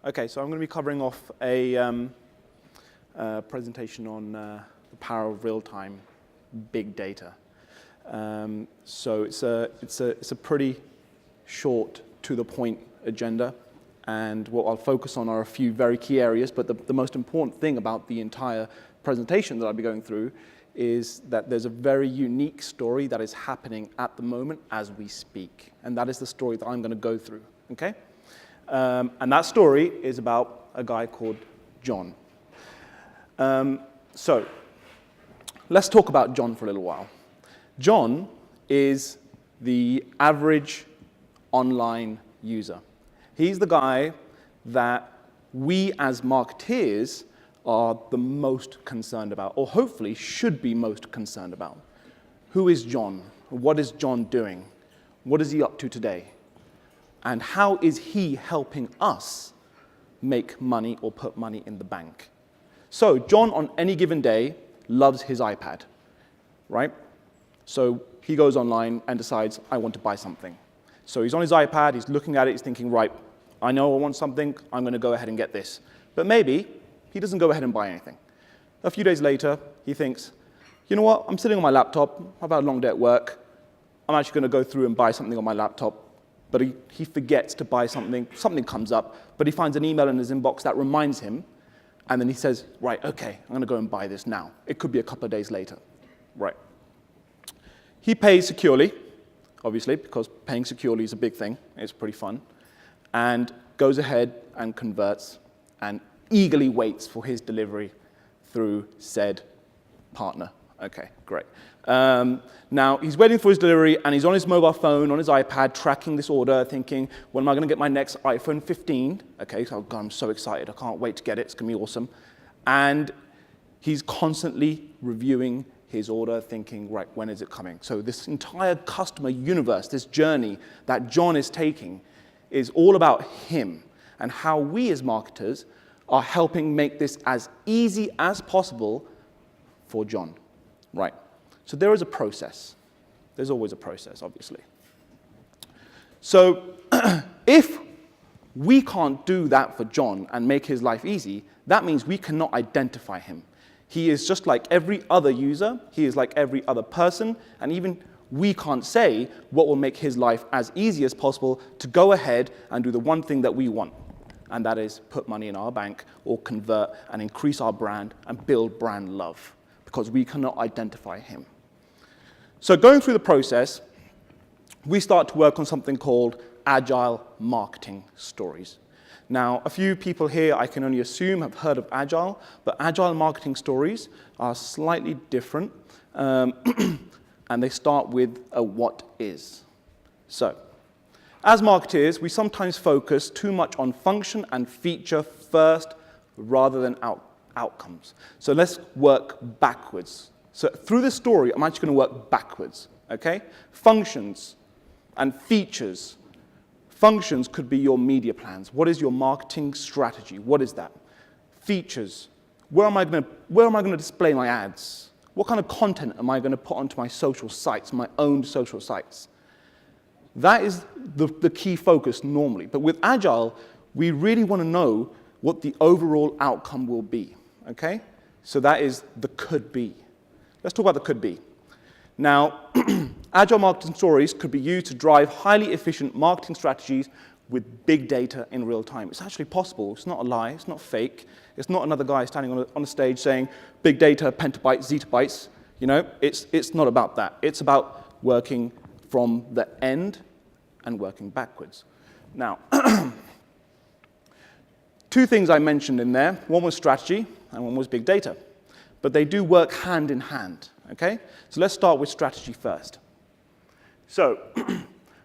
Okay, so I'm going to be covering off a presentation on the power of real-time big data. So it's a pretty short, to-the-point agenda, and what I'll focus on are a few very key areas, but the most important thing about the entire presentation that I'll be going through is that there's a very unique story that is happening at the moment as we speak, and that is the story that I'm going to go through, okay? And that story is about a guy called John. So let's talk about John for a little while. John is the average online user. He's the guy that we as marketeers are the most concerned about, or hopefully should be most concerned about. Who is John? What is John doing? What is he up to today? And how is he helping us make money or put money in the bank? So John, on any given day, loves his iPad, right? So he goes online and decides, I want to buy something. So he's on his iPad, he's looking at it, he's thinking, right, I know I want something, I'm going to go ahead and get this. But maybe he doesn't go ahead and buy anything. A few days later, he thinks, you know what, I'm sitting on my laptop, I've had a long day at work, I'm actually going to go through and buy something on my laptop. But he forgets to buy something, something comes up, but he finds an email in his inbox that reminds him, and then he says, right, okay, I'm going to go and buy this now. It could be a couple of days later, right? He pays securely, obviously, because paying securely is a big thing. It's pretty fun, and goes ahead and converts and eagerly waits for his delivery through said partner. Okay, great. Now, he's waiting for his delivery, and he's on his mobile phone, on his iPad, tracking this order, thinking, when am I going to get my next iPhone 15? Okay, so God, I'm so excited. I can't wait to get it. It's going to be awesome. And he's constantly reviewing his order, thinking, right, when is it coming? So this entire customer universe, this journey that John is taking, is all about him and how we as marketers are helping make this as easy as possible for John. Right. So there is a process. There's always a process, obviously. So if we can't do that for John and make his life easy, that means we cannot identify him. He is just like every other user. He is like every other person. And even we can't say what will make his life as easy as possible to go ahead and do the one thing that we want. And that is put money in our bank or convert and increase our brand and build brand love, because we cannot identify him. So going through the process, we start to work on something called Agile marketing stories. Now, a few people here, I can only assume, have heard of Agile, but Agile marketing stories are slightly different, and they start with a what is. So, as marketeers, we sometimes focus too much on function and feature first rather than outcomes. So let's work backwards. So through this story, I'm actually going to work backwards, okay? Functions and features. Functions could be your media plans. What is your marketing strategy? What is that? Features. Where am I going to display my ads? What kind of content am I going to put onto my social sites, my own social sites? That is the key focus normally. But with Agile, we really want to know what the overall outcome will be. Okay? So that is the could be. Let's talk about the could be. Now, Agile marketing stories could be used to drive highly efficient marketing strategies with big data in real time. It's actually possible. It's not a lie. It's not fake. It's not another guy standing on a stage saying, big data, petabytes, zettabytes. You know, it's not about that. It's about working from the end and working backwards. Now, two things I mentioned in there. One was strategy, and one was big data. But they do work hand in hand, okay? So let's start with strategy first. So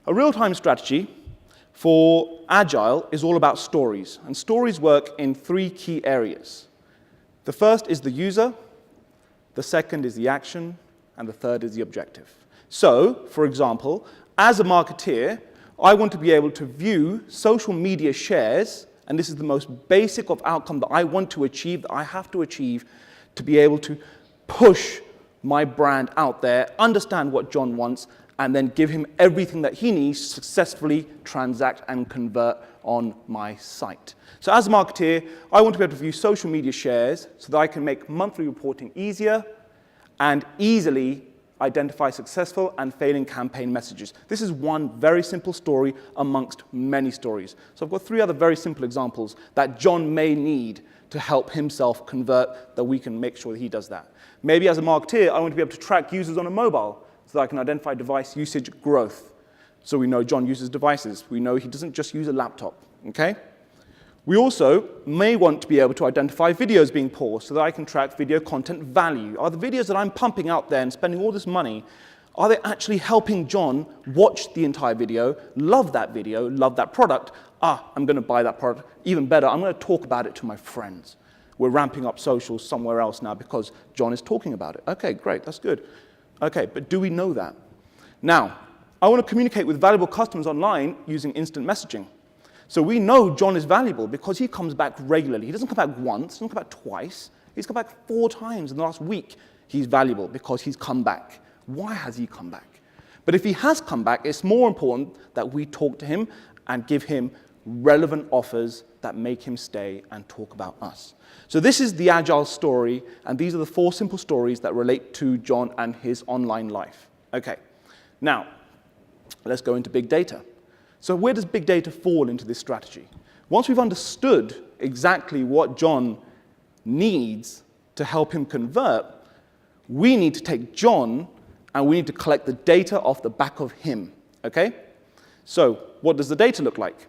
a real-time strategy for Agile is all about stories. And stories work in three key areas. The first is the user, the second is the action, and the third is the objective. So, for example, as a marketeer, I want to be able to view social media shares, and this is the most basic of outcome that I want to achieve, that I have to achieve to be able to push my brand out there, understand what John wants, and then give him everything that he needs to successfully transact and convert on my site. So as a marketeer, I want to be able to view social media shares so that I can make monthly reporting easier and easily identify successful and failing campaign messages. This is one very simple story amongst many stories. So I've got 3 other very simple examples that John may need to help himself convert, that we can make sure that he does that. Maybe as a marketeer, I want to be able to track users on a mobile so that I can identify device usage growth. So we know John uses devices. We know he doesn't just use a laptop, okay? We also may want to be able to identify videos being paused so that I can track video content value. Are the videos that I'm pumping out there and spending all this money, are they actually helping John watch the entire video, love that product? I'm going to buy that product. Even better, I'm going to talk about it to my friends. We're ramping up socials somewhere else now because John is talking about it. Okay, great, that's good. Okay, but do we know that? Now, I want to communicate with valuable customers online using instant messaging. So we know John is valuable because he comes back regularly. He doesn't come back once, he doesn't come back twice. He's come back 4 times in the last week. He's valuable because he's come back. Why has he come back? But if he has come back, it's more important that we talk to him and give him relevant offers that make him stay and talk about us. So this is the Agile story, and these are the 4 simple stories that relate to John and his online life. Okay, now let's go into big data. So where does big data fall into this strategy? Once we've understood exactly what John needs to help him convert, we need to take John and we need to collect the data off the back of him, okay? So what does the data look like?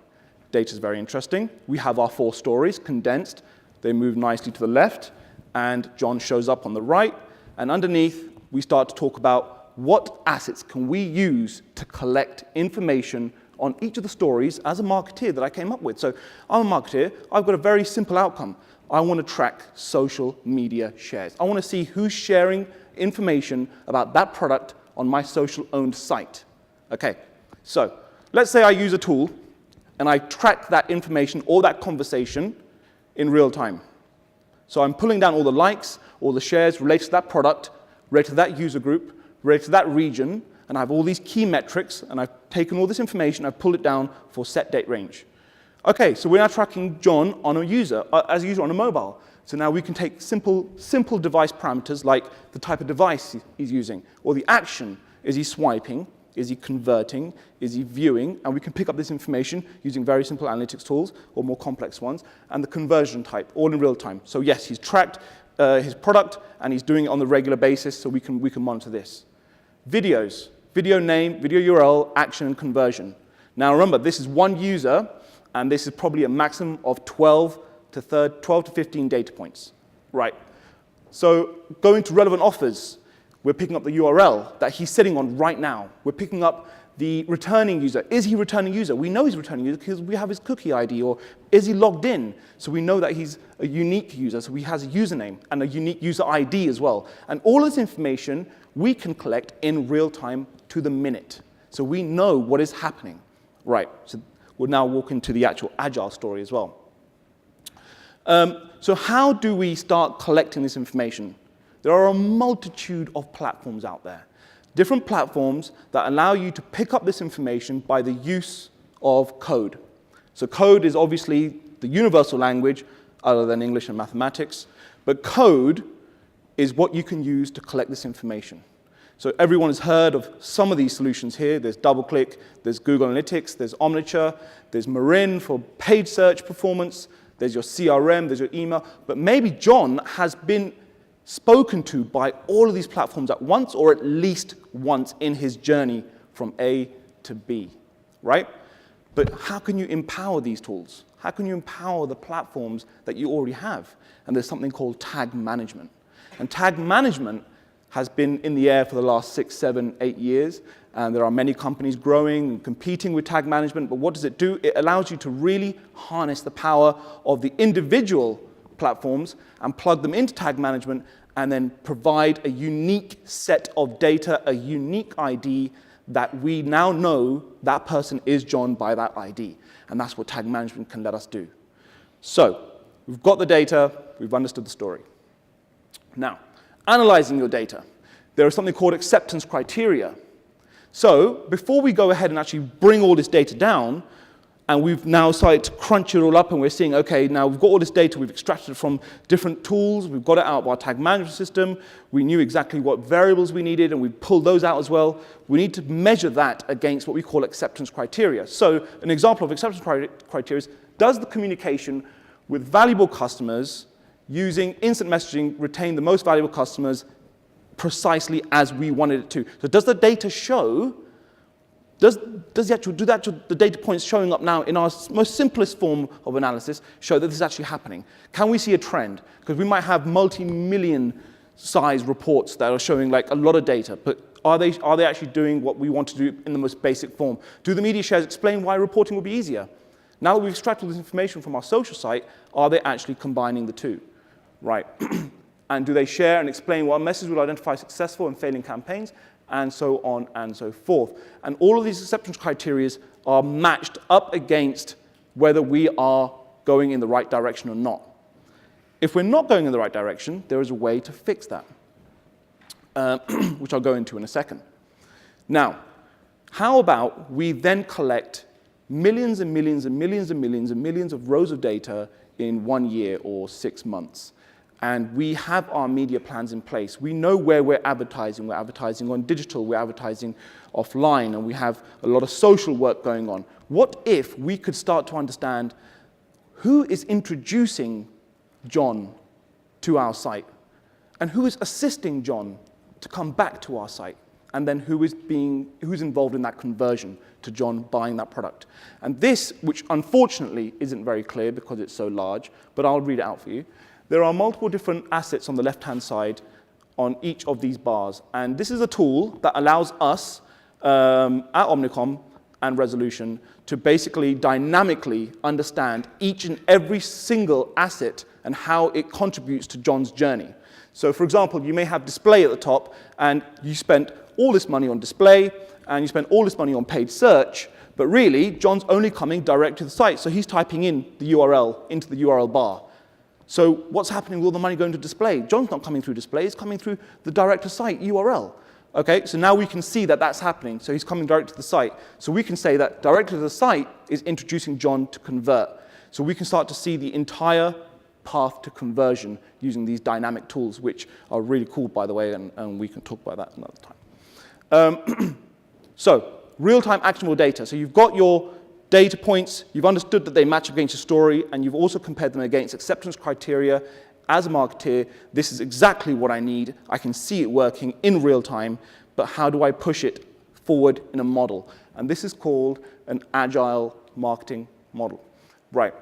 Data is very interesting. We have our 4 stories condensed. They move nicely to the left, and John shows up on the right. And underneath, we start to talk about what assets can we use to collect information on each of the stories as a marketeer that I came up with. So I'm a marketeer. I've got a very simple outcome. I want to track social media shares. I want to see who's sharing information about that product on my social-owned site. Okay, so let's say I use a tool and I track that information or that conversation in real time. So I'm pulling down all the likes, all the shares related to that product, related to that user group, related to that region, and I have all these key metrics, and I've taken all this information, I've pulled it down for set date range. Okay, so we're now tracking John on a user, as a user on a mobile. So now we can take simple device parameters like the type of device he's using, or the action. Is he swiping? Is he converting? Is he viewing? And we can pick up this information using very simple analytics tools or more complex ones, and the conversion type, all in real time. So yes, he's tracked his product, and he's doing it on the regular basis, so we can monitor this. Videos. Video name, video URL, action, and conversion. Now remember, this is one user, and this is probably a maximum of 12 to 15 data points. Right. So going to relevant offers, we're picking up the URL that he's sitting on right now. We're picking up the returning user. Is he a returning user? We know he's a returning user because we have his cookie ID, or is he logged in? So we know that he's a unique user, so he has a username and a unique user ID as well. And all this information we can collect in real time to the minute. So we know what is happening. Right, so we'll now walk into the actual Agile story as well. So how do we start collecting this information? There are a multitude of platforms out there. Different platforms that allow you to pick up this information by the use of code. So code is obviously the universal language other than English and mathematics, but code is what you can use to collect this information. So everyone has heard of some of these solutions here. There's DoubleClick, there's Google Analytics, there's Omniture, there's Marin for paid search performance, there's your CRM, there's your email, but maybe John has been spoken to by all of these platforms at once, or at least once in his journey from A to B, right? But how can you empower these tools? How can you empower the platforms that you already have? And there's something called tag management. And tag management has been in the air for the last 6, 7, 8 years, and there are many companies growing and competing with tag management, but what does it do? It allows you to really harness the power of the individual platforms and plug them into tag management and then provide a unique set of data, a unique ID that we now know that person is John by that ID. And that's what tag management can let us do. So we've got the data, we've understood the story. Now, analyzing your data, there is something called acceptance criteria. So before we go ahead and actually bring all this data down, and we've now started to crunch it all up, and we're seeing, okay, now we've got all this data, we've extracted it from different tools, we've got it out of our tag management system, we knew exactly what variables we needed, and we pulled those out as well. We need to measure that against what we call acceptance criteria. So an example of acceptance criteria is, does the communication with valuable customers using instant messaging retain the most valuable customers precisely as we wanted it to? So does the data show, do the data points showing up now in our most simplest form of analysis show that this is actually happening? Can we see a trend? Because we might have multi-million size reports that are showing like a lot of data, but are they actually doing what we want to do in the most basic form? Do the media shares explain why reporting will be easier? Now that we've extracted this information from our social site, are they actually combining the two? Right. And do they share and explain what message will identify successful and failing campaigns, and so on and so forth? And all of these acceptance criteria are matched up against whether we are going in the right direction or not. If we're not going in the right direction, there is a way to fix that, which I'll go into in a second. Now, how about we then collect millions and millions and millions and millions and millions of rows of data in 1 year or 6 months? And we have our media plans in place. We know where we're advertising. We're advertising on digital, we're advertising offline, and we have a lot of social work going on. What if we could start to understand who is introducing John to our site, and who is assisting John to come back to our site, and then who's involved in that conversion to John buying that product? And this, which unfortunately isn't very clear because it's so large, but I'll read it out for you. There are multiple different assets on the left-hand side on each of these bars. And this is a tool that allows us at Omnicom and Resolution to basically dynamically understand each and every single asset and how it contributes to John's journey. So for example, you may have display at the top, and you spent all this money on display, and you spent all this money on paid search, but really, John's only coming direct to the site. So he's typing in the URL into the URL bar. So what's happening with all the money going to display? John's not coming through display, he's coming through the direct to site URL. Okay, so now we can see that that's happening. So he's coming direct to the site. So we can say that direct to the site is introducing John to convert. So we can start to see the entire path to conversion using these dynamic tools, which are really cool, by the way, and we can talk about that another time. So real-time actionable data. So you've got your data points, you've understood that they match against your story, and you've also compared them against acceptance criteria. As a marketeer, this is exactly what I need. I can see it working in real time, but how do I push it forward in a model? And this is called an agile marketing model. Right.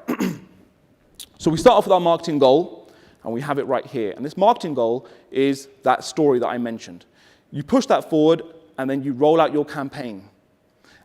So we start off with our marketing goal, and we have it right here. And this marketing goal is that story that I mentioned. You push that forward, and then you roll out your campaign.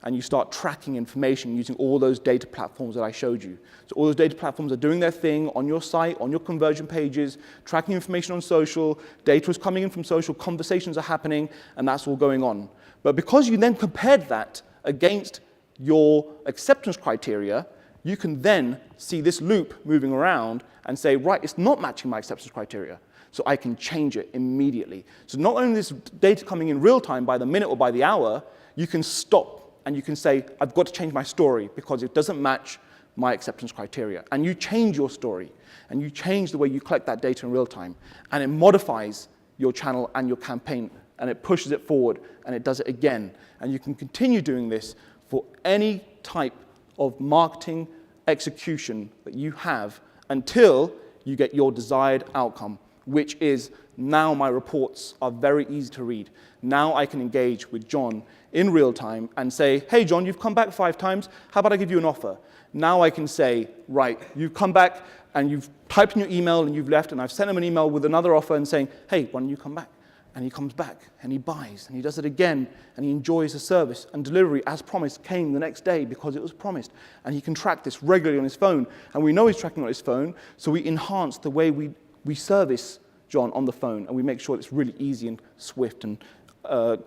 And you start tracking information using all those data platforms that I showed you. So all those data platforms are doing their thing on your site, on your conversion pages, tracking information on social, data is coming in from social, conversations are happening, and that's all going on. But because you then compared that against your acceptance criteria, you can then see this loop moving around and say, right, it's not matching my acceptance criteria. So I can change it immediately. So not only is data coming in real time by the minute or by the hour, you can stop and you can say, I've got to change my story because it doesn't match my acceptance criteria. And you change your story, and you change the way you collect that data in real time, and it modifies your channel and your campaign, and it pushes it forward, and it does it again. And you can continue doing this for any type of marketing execution that you have until you get your desired outcome, which is now my reports are very easy to read. Now I can engage with John in real time and say, hey, John, you've come back 5 times. How about I give you an offer? Now I can say, right, you've come back and you've typed in your email and you've left, and I've sent him an email with another offer and saying, hey, why don't you come back? And he comes back and he buys and he does it again and he enjoys the service, and delivery, as promised, came the next day because it was promised. And he can track this regularly on his phone, and we know he's tracking on his phone, so we enhance the way we service John on the phone, and we make sure it's really easy and swift and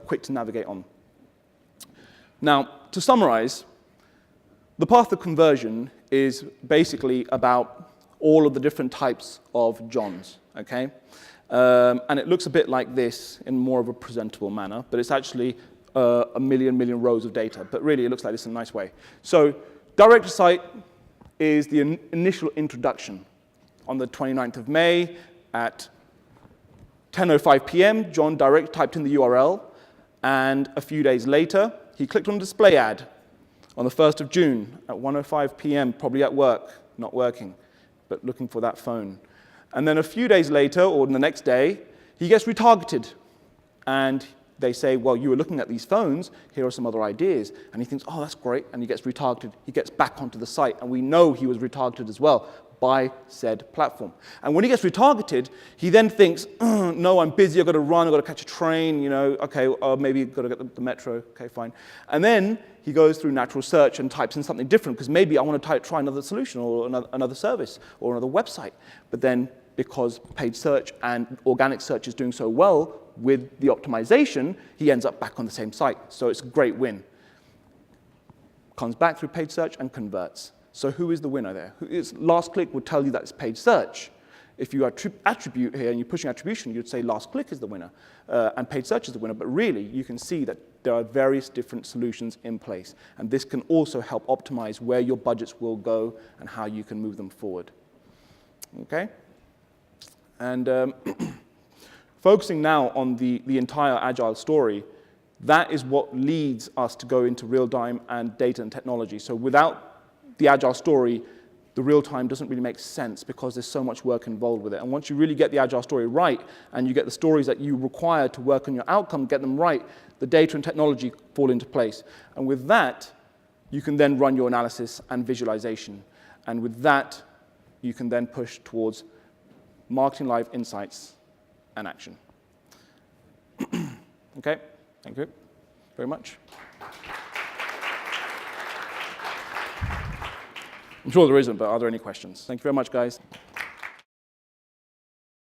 quick to navigate on. Now, to summarize, the path to conversion is basically about all of the different types of Johns, okay? And it looks a bit like this in more of a presentable manner, but it's actually a million rows of data. But really, it looks like this in a nice way. So direct to site is the initial introduction. On the 29th of May at 10:05 p.m., John direct typed in the URL, and a few days later, he clicked on a display ad on the 1st of June at 1:05 p.m., probably at work, not working, but looking for that phone. And then a few days later, or the next day, he gets retargeted. And they say, well, you were looking at these phones, here are some other ideas. And he thinks, oh, that's great, and he gets retargeted. He gets back onto the site, and we know he was retargeted as well by said platform. And when he gets retargeted, he then thinks, no, I'm busy, I've got to run, I've got to catch a train, you know, okay, maybe I've got to get the metro, okay, fine. And then he goes through natural search and types in something different, because maybe I want to try another solution or another service or another website. But then, because paid search and organic search is doing so well with the optimization, he ends up back on the same site. So it's a great win. Comes back through paid search and converts. So who is the winner there? Last click would tell you that it's paid search. If you attribute here and you're pushing attribution, you'd say last click is the winner and paid search is the winner. But really, you can see that there are various different solutions in place. And this can also help optimize where your budgets will go and how you can move them forward. Okay? And focusing now on the entire Agile story, that is what leads us to go into real-time and data and technology. So without the Agile story, the real-time doesn't really make sense because there's so much work involved with it. And once you really get the Agile story right, and you get the stories that you require to work on your outcome, get them right, the data and technology fall into place. And with that, you can then run your analysis and visualization. And with that, you can then push towards marketing live insights and action. Okay, thank you very much. I'm sure there isn't, but are there any questions? Thank you very much, guys.